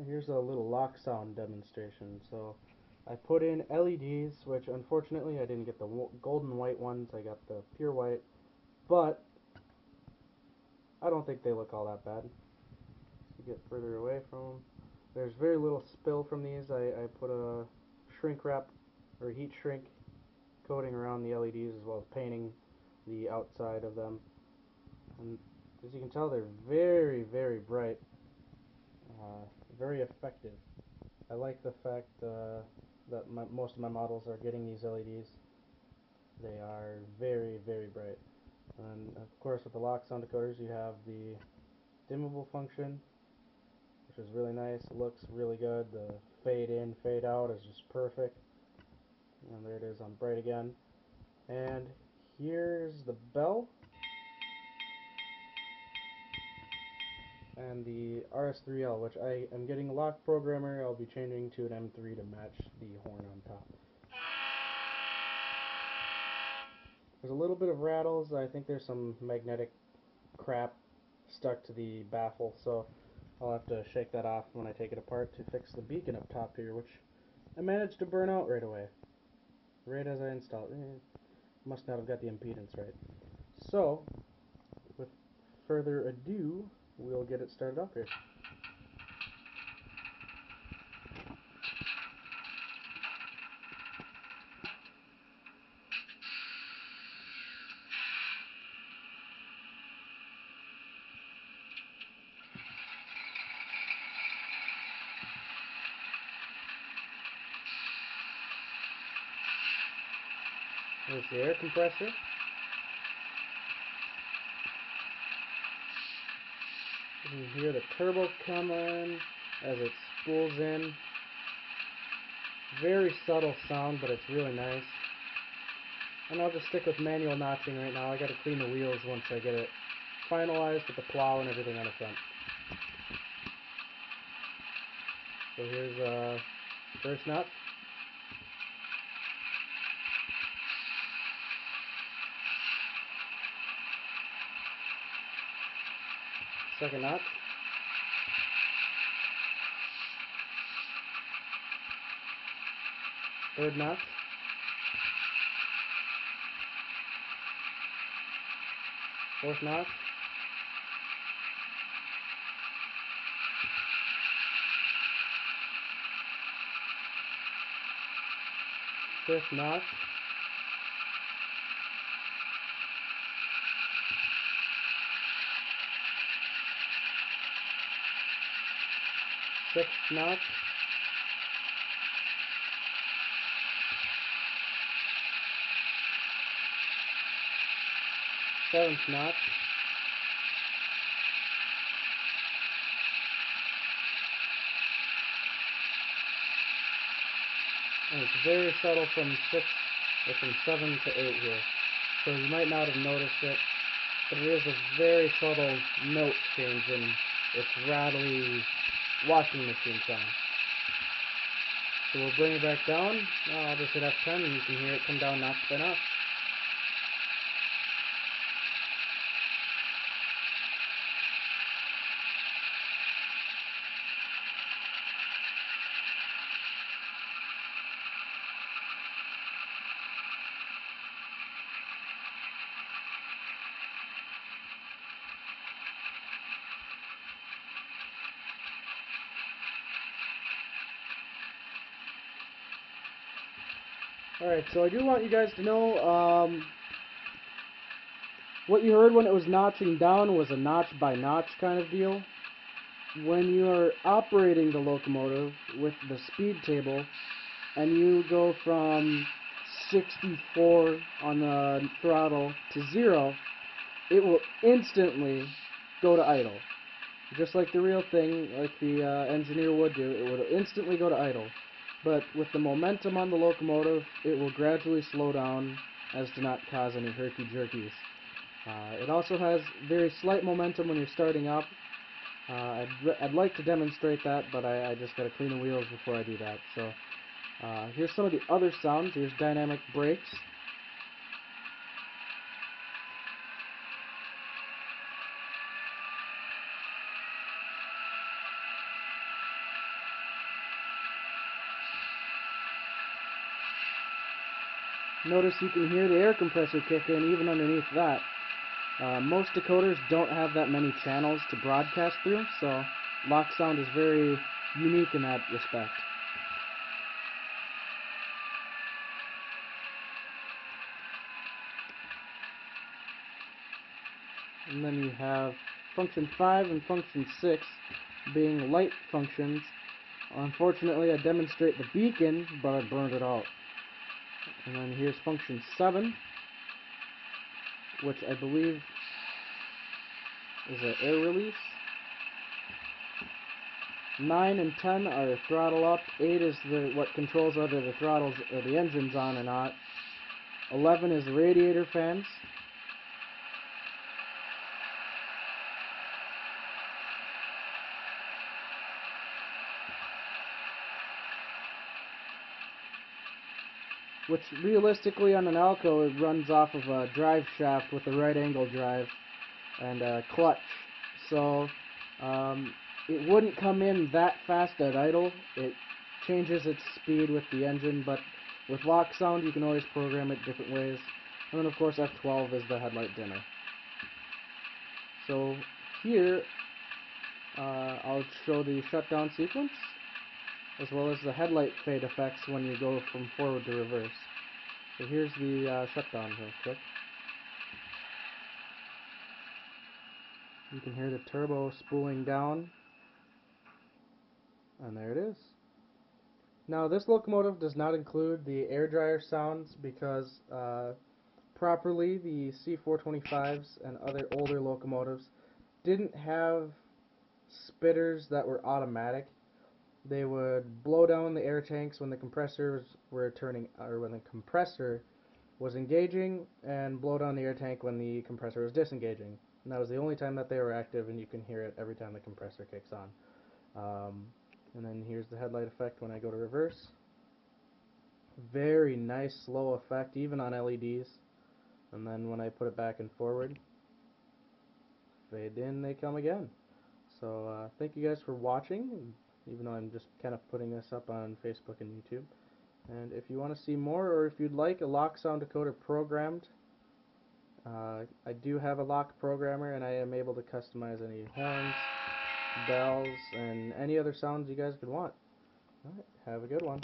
Here's a little Loksound demonstration. So I put in LEDs, which unfortunately I didn't get the golden white ones, I got the pure white, but I don't think they look all that bad. To get further away from them, there's very little spill from these. I put a shrink wrap or heat shrink coating around the LEDs as well as painting the outside of them. And as you can tell, they're very, very bright, uh, very effective. I like the fact that most of my models are getting these LEDs. They are very, very bright. And of course, with the Loksound Decoders, you have the dimmable function, which is really nice. It looks really good. The fade in, fade out is just perfect. And there it is on bright again. And here's the bell and the RS3L, which I am getting a lock programmer. I'll be changing to an M3 to match the horn on top. There's a little bit of rattles. I think there's some magnetic crap stuck to the baffle, so I'll have to shake that off when I take it apart to fix the beacon up top here, which I managed to burn out right away. Right as I installed it. Must not have got the impedance right. So, with further ado, we'll get it started up here. There's the air compressor. You can hear the turbo coming as it spools in. Very subtle sound, but it's really nice. And I'll just stick with manual notching right now. I gotta clean the wheels once I get it finalized with the plow and everything on the front. So here's first notch. Second notch. Third notch. Fourth notch. Fifth notch. Sixth notch. Seventh notch. And it's very subtle from 6 or from 7 to 8 here. So you might not have noticed it, but it is a very subtle note change in its rattly washing machine sound. So we'll bring it back down. I'll just hit F10 and you can hear it come down notch by notch. Alright, so I do want you guys to know, what you heard when it was notching down was a notch by notch kind of deal. When you are operating the locomotive with the speed table and you go from 64 on the throttle to 0, it will instantly go to idle. Just like the real thing, like the engineer would do, it would instantly go to idle. But with the momentum on the locomotive, it will gradually slow down as to not cause any herky-jerkies. It also has very slight momentum when you're starting up. I'd like to demonstrate that, but I just got to clean the wheels before I do that. So here's some of the other sounds. Here's dynamic brakes. Notice you can hear the air compressor kick in even underneath that. Most decoders don't have that many channels to broadcast through, so Loksound is very unique in that respect. And then you have function 5 and function 6 being light functions. Unfortunately, I demonstrate the beacon, but I burned it out. And then here's function 7, which I believe is an air release. 9 and 10 are throttle up. 8 is what controls whether the throttles or the engine's on or not. 11 is radiator fans. Which realistically on an Alco it runs off of a drive shaft with a right angle drive and a clutch. So it wouldn't come in that fast at idle. It changes its speed with the engine, but with Loksound you can always program it different ways. And then of course F12 is the headlight dimmer. So here I'll show the shutdown sequence as well as the headlight fade effects when you go from forward to reverse. So here's the shutdown real quick. You can hear the turbo spooling down, and there it is. Now this locomotive does not include the air dryer sounds because properly the C425s and other older locomotives didn't have spitters that were automatic. They would blow down the air tanks when the compressors were turning, or when the compressor was engaging, and blow down the air tank when the compressor was disengaging. And that was the only time that they were active, and you can hear it every time the compressor kicks on. And then here's the headlight effect when I go to reverse. Very nice slow effect, even on LEDs. And then when I put it back and forward, fade in, they come again. So thank you guys for watching, even though I'm just kind of putting this up on Facebook and YouTube. And if you want to see more, or if you'd like a Loksound decoder programmed, I do have a lock programmer, and I am able to customize any horns, bells, and any other sounds you guys could want. Alright, have a good one.